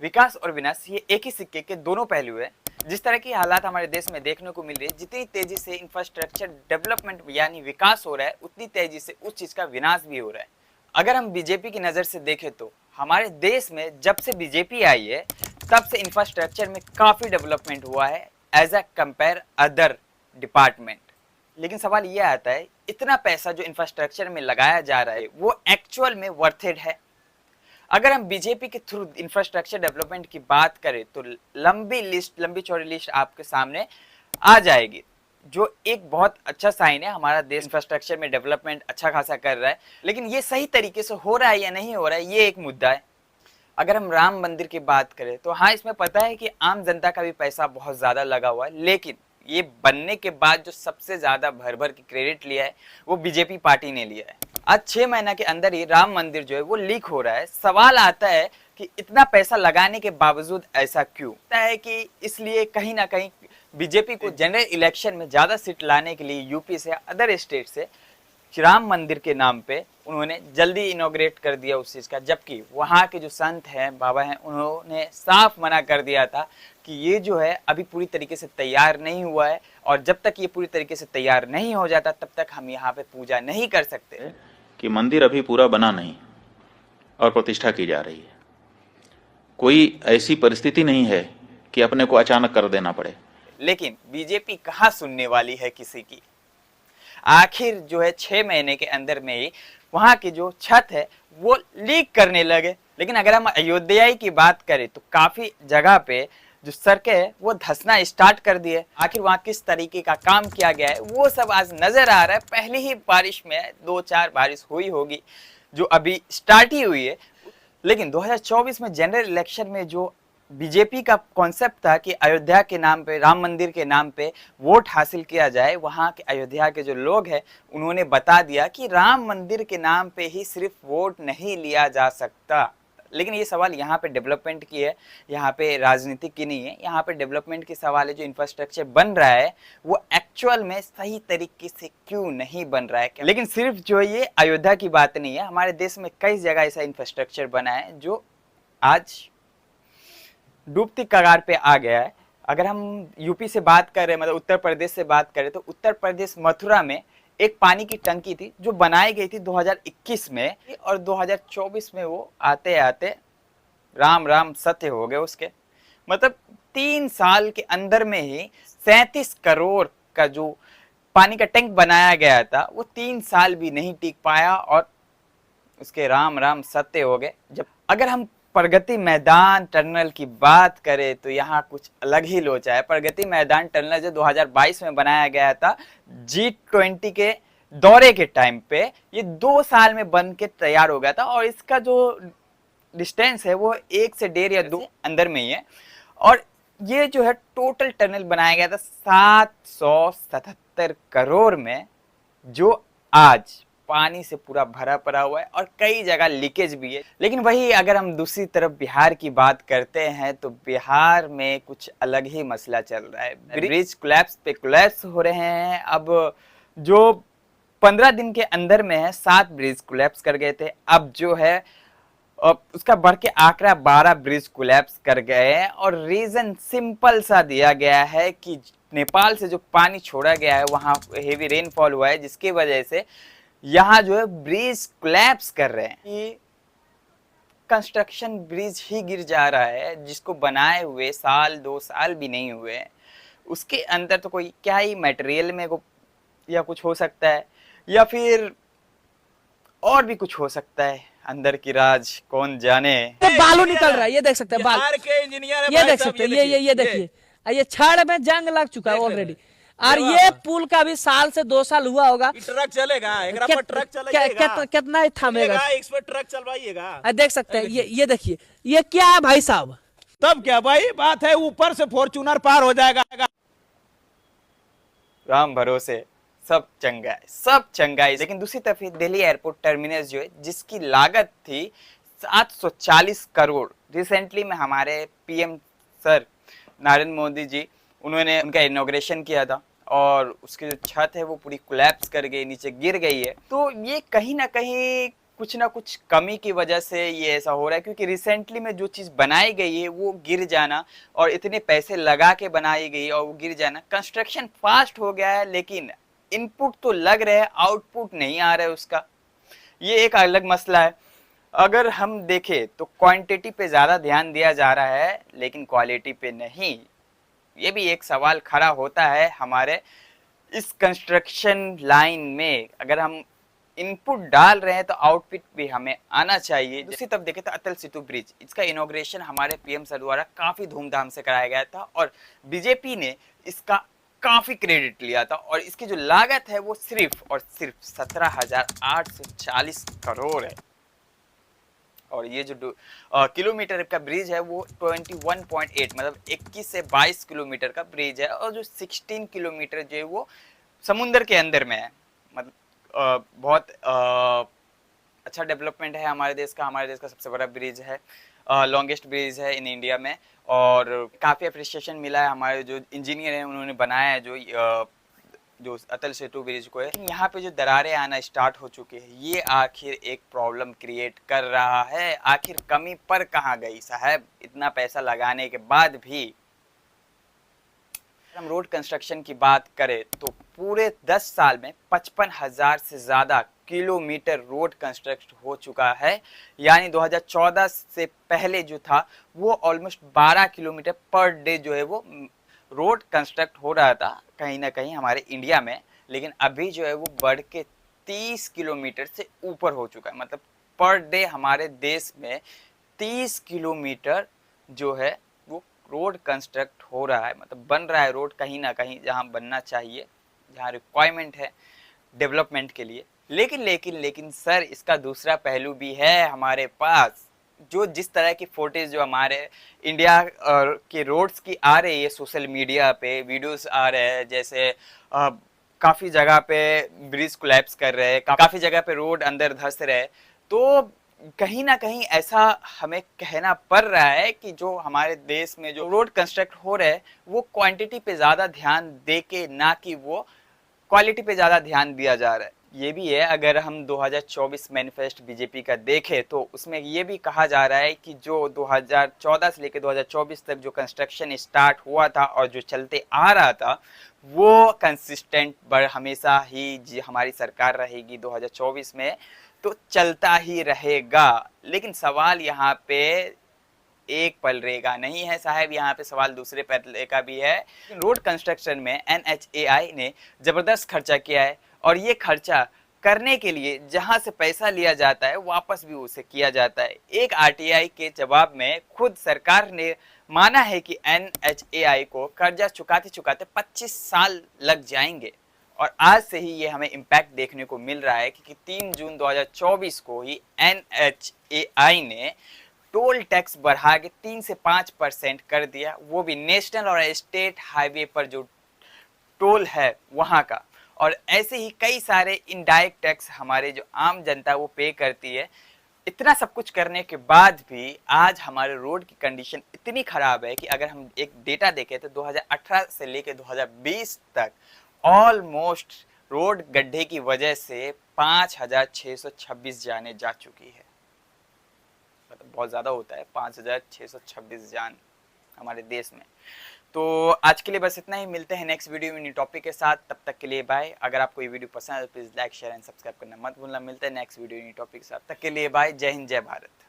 विकास और विनाश ये एक ही सिक्के के दोनों पहलू है। जिस तरह की हालात हमारे देश में देखने को मिल रही है, जितनी तेजी से इंफ्रास्ट्रक्चर डेवलपमेंट यानी विकास हो रहा है, उतनी तेजी से उस चीज का विनाश भी हो रहा है। अगर हम बीजेपी की नजर से देखें तो हमारे देश में जब से बीजेपी आई है तब से इंफ्रास्ट्रक्चर में काफी डेवलपमेंट हुआ है as a compare other department. लेकिन सवाल ये आता है, इतना पैसा जो इंफ्रास्ट्रक्चर में लगाया जा रहा है वो एक्चुअल में वर्थ है? अगर हम बीजेपी के थ्रू इंफ्रास्ट्रक्चर डेवलपमेंट की बात करें तो लंबी चौड़ी लिस्ट आपके सामने आ जाएगी, जो एक बहुत अच्छा साइन है। हमारा देश इंफ्रास्ट्रक्चर में डेवलपमेंट अच्छा खासा कर रहा है, लेकिन ये सही तरीके से हो रहा है या नहीं हो रहा है, ये एक मुद्दा है। अगर हम राम मंदिर की बात करें तो हाँ, इसमें पता है कि आम जनता का भी पैसा बहुत ज्यादा लगा हुआ है, लेकिन ये बनने के बाद जो सबसे ज्यादा भर भर के क्रेडिट लिया है वो बीजेपी पार्टी ने लिया है। आज 6 महीना के अंदर ही राम मंदिर जो है वो लीक हो रहा है। सवाल आता है कि इतना पैसा लगाने के बावजूद ऐसा क्यों है? कि इसलिए कहीं ना कहीं बीजेपी को जनरल इलेक्शन में ज्यादा सीट लाने के लिए यूपी से अदर स्टेट से राम मंदिर के नाम पे उन्होंने जल्दी इनॉग्रेट कर दिया उस चीज का, जबकि वहाँ के जो संत हैं, बाबा हैं, उन्होंने साफ मना कर दिया था कि ये जो है अभी पूरी तरीके से तैयार नहीं हुआ है और जब तक ये पूरी तरीके से तैयार नहीं हो जाता तब तक हम यहाँ पे पूजा नहीं कर सकते। कि मंदिर अभी पूरा बना नहीं और प्रतिष्ठा की जा रही है। कोई ऐसी परिस्थिति नहीं है कि अपने को अचानक कर देना पड़े। लेकिन बीजेपी कहाँ सुनने वाली है किसी की? आखिर जो है 6 महीने के अंदर में ही वहां की जो छत है वो लीक करने लगे। लेकिन अगर हम अयोध्या की बात करें तो काफी जगह पे जो सड़कें है वो धंसना स्टार्ट कर दिए। आखिर वहां किस तरीके का काम किया गया है वो सब आज नजर आ रहा है। पहले ही बारिश में 2-4 बारिश हुई होगी जो अभी स्टार्ट ही हुई है। लेकिन 2024 में जनरल इलेक्शन में जो बीजेपी का कॉन्सेप्ट था कि अयोध्या के नाम पे, राम मंदिर के नाम पे वोट हासिल किया जाए, वहां के अयोध्या के जो लोग हैं उन्होंने बता दिया कि राम मंदिर के नाम पे ही सिर्फ वोट नहीं लिया जा सकता। लेकिन ये सवाल यहाँ पे डेवलपमेंट की है, यहाँ पे राजनीति की नहीं है। यहाँ पे डेवलपमेंट की सवाल है, जो इंफ्रास्ट्रक्चर बन रहा है वो एक्चुअल में सही तरीके से क्यों नहीं बन रहा है। लेकिन सिर्फ जो ये अयोध्या की बात नहीं है, हमारे देश में कई जगह ऐसा इंफ्रास्ट्रक्चर बना है जो आज डूबती कगार पे आ गया है। अगर हम यूपी से बात कर रहे हैं, मतलब उत्तर प्रदेश से बात करें तो उत्तर प्रदेश मथुरा में एक पानी की टंकी थी जो बनाई गई थी 2021 में, और 2024 में वो आते आते राम राम सत्य हो गए उसके। मतलब 3 साल के अंदर में ही 37 करोड़ का जो पानी का टैंक बनाया गया था वो 3 साल भी नहीं टिक पाया और उसके राम राम सत्य हो गए। जब अगर हम प्रगति मैदान टनल की बात करें तो यहाँ कुछ अलग ही लोचा है। प्रगति मैदान टनल जो 2022 में बनाया गया था G20 के दौरे के टाइम पे, ये 2 साल में बन के तैयार हो गया था और इसका जो डिस्टेंस है वो 1 से 1.5 या 2 अंदर में ही है। और ये जो है टोटल टनल बनाया गया था 777 करोड़ में, जो आज पानी से पूरा भरा पड़ा हुआ है और कई जगह लीकेज भी है। लेकिन वही अगर हम दूसरी तरफ बिहार की बात करते हैं तो बिहार में कुछ अलग ही मसला चल रहा है। ब्रिज कोलैप्स पे कोलैप्स हो रहे हैं। अब जो 15 दिन के अंदर में है 7 ब्रिज कोलैप्स कर गए थे, अब जो है उसका बढ़ के आंकड़ा 12 ब्रिज कोलैप्स कर गए हैं। और रीजन सिंपल सा दिया गया है कि नेपाल से जो पानी छोड़ा गया है वहां हेवी रेनफॉल हुआ है, जिसकी वजह से यहाँ जो है ब्रिज कोलैप्स कर रहे हैं। कि कंस्ट्रक्शन ब्रिज ही गिर जा रहा है जिसको बनाए हुए 1-2 साल भी नहीं हुए, उसके अंदर तो कोई क्या ही मटेरियल में को या कुछ हो सकता है या फिर और भी कुछ हो सकता है। अंदर की राज कौन जाने। बालू निकल रहा है, ये देख सकते हैं बाल के इंजीनियर, ये देख सकते हैं, ये देखिए, ये छड़ में जंग लग चुका है ऑलरेडी। और ये पुल का भी 1 से 2 साल हुआ होगा। ट्रक चलेगा, एकरा पर ट्रक चलेगा, कितना ही थामेगा, इस पर ट्रक चलवाइएगा। देख सकते हैं, ये देखिए, ये क्या है भाई साहब? तब क्या भाई बात है, ऊपर से फॉर्च्यूनर पार हो जाएगा। राम भरोसे सब चंगा है, सब चंगा है। लेकिन दूसरी तरफ दिल्ली एयरपोर्ट टर्मिनस जो है जिसकी लागत थी 740 करोड़, रिसेंटली में हमारे पीएम सर नरेंद्र मोदी जी उन्होंने उनका इनॉग्रेशन किया था और उसकी जो छत है वो पूरी कोलैप्स कर गई, नीचे गिर गई है। तो ये कहीं ना कहीं कुछ ना कुछ कमी की वजह से ये ऐसा हो रहा है, क्योंकि रिसेंटली में जो चीज़ बनाई गई है वो गिर जाना, और इतने पैसे लगा के बनाई गई और वो गिर जाना, कंस्ट्रक्शन फास्ट हो गया है लेकिन इनपुट तो लग रहे हैं, आउटपुट नहीं आ रहा है उसका। ये एक अलग मसला है। अगर हम देखें तो क्वांटिटी पे ज़्यादा ध्यान दिया जा रहा है लेकिन क्वालिटी पे नहीं। ये भी एक सवाल खड़ा होता है हमारे इस कंस्ट्रक्शन लाइन में। अगर हम इनपुट डाल रहे हैं तो आउटपुट भी हमें आना चाहिए। दूसरी तरफ देखें तो अटल सेतु ब्रिज, इसका इनॉग्रेशन हमारे पीएम सर द्वारा काफी धूमधाम से कराया गया था और बीजेपी ने इसका काफी क्रेडिट लिया था, और इसकी जो लागत है वो सिर्फ और सिर्फ 17,840 करोड़ है। और ये जो किलोमीटर का ब्रिज है वो 21.8 मतलब 21 से 22 किलोमीटर का ब्रिज है, और जो 16 किलोमीटर जो है वो समुंदर के अंदर में है। मतलब बहुत अच्छा डेवलपमेंट है हमारे देश का सबसे बड़ा ब्रिज है, लॉन्गेस्ट ब्रिज है इन इंडिया में, और काफ़ी अप्रिसिएशन मिला है। हमारे जो इंजीनियर हैं उन्होंने बनाया है जो अटल सेतु ब्रिज को है। यहाँ पे जो दरारें आना स्टार्ट हो चुके हैं, ये आखिर एक प्रॉब्लम क्रिएट कर रहा है। आखिर कमी पर कहाँ गई साहब, इतना पैसा लगाने के बाद भी। हम रोड कंस्ट्रक्शन की बात करें तो पूरे 10 साल में 55,000 से ज़्यादा किलोमीटर रोड कंस्ट्रक्ट हो चुका है। यानी 2014 से पहले जो था वो ऑलमोस्ट 12 किलोमीटर पर डे जो है वो रोड कंस्ट्रक्ट हो रहा था कहीं ना कहीं हमारे इंडिया में, लेकिन अभी जो है वो बढ़ के 30 किलोमीटर से ऊपर हो चुका है। मतलब पर डे हमारे देश में 30 किलोमीटर जो है वो रोड कंस्ट्रक्ट हो रहा है, मतलब बन रहा है रोड कहीं ना कहीं जहां बनना चाहिए, जहां रिक्वायरमेंट है डेवलपमेंट के लिए। लेकिन सर इसका दूसरा पहलू भी है हमारे पास। जो जिस तरह की फोटेज जो हमारे इंडिया के रोड्स की आ रही है, सोशल मीडिया पे वीडियोस आ रहे हैं, जैसे काफ़ी जगह पे ब्रिज कोलैप्स कर रहे हैं, काफ़ी जगह पे रोड अंदर धंस रहे हैं, तो कहीं ना कहीं ऐसा हमें कहना पड़ रहा है कि जो हमारे देश में जो रोड कंस्ट्रक्ट हो रहे हैं वो क्वांटिटी पे ज़्यादा ध्यान दे के, ना कि वो क्वालिटी पे ज़्यादा ध्यान दिया जा रहा है। ये भी है, अगर हम 2024 मैनिफेस्ट बीजेपी का देखें तो उसमें ये भी कहा जा रहा है कि जो 2014 से लेकर 2024 तक जो कंस्ट्रक्शन स्टार्ट हुआ था और जो चलते आ रहा था वो कंसिस्टेंट हमेशा ही हमारी सरकार रहेगी 2024 में, तो चलता ही रहेगा। लेकिन सवाल यहाँ पे एक पलरे का नहीं है साहब, यहाँ पे सवाल दूसरे पलरे का भी है। रोड कंस्ट्रक्शन में NHAI ने जबरदस्त खर्चा किया है, और ये खर्चा करने के लिए जहां से पैसा लिया जाता है वापस भी उसे किया जाता है। एक RTI के जवाब में खुद सरकार ने माना है कि NHAI को कर्जा चुकाते चुकाते 25 साल लग जाएंगे, और आज से ही ये हमें इम्पैक्ट देखने को मिल रहा है कि 3 जून 2024 को ही NHAI ने टोल टैक्स बढ़ा के 3 से 5% कर दिया, वो भी नेशनल और स्टेट हाईवे पर जो टोल है वहाँ का। और ऐसे ही कई सारे इनडायरेक्ट टैक्स हमारे जो आम जनता वो पे करती है। इतना सब कुछ करने के बाद भी आज हमारे रोड की कंडीशन इतनी खराब है कि अगर हम एक डेटा देखें तो 2018 से लेकर 2020 तक ऑलमोस्ट रोड गड्ढे की वजह से 5,626 जाने जा चुकी है। मतलब बहुत ज़्यादा होता है 5,626 जान हमारे देश में। तो आज के लिए बस इतना ही, मिलते हैं नेक्स्ट वीडियो में न्यू टॉपिक के साथ। तब तक के लिए बाय। अगर आपको ये वीडियो पसंद है तो please like share and subscribe करना मत भूलना। मिलते हैं नेक्स्ट वीडियो न्यू टॉपिक के साथ, तब तक के लिए बाय। जय हिंद, जय भारत।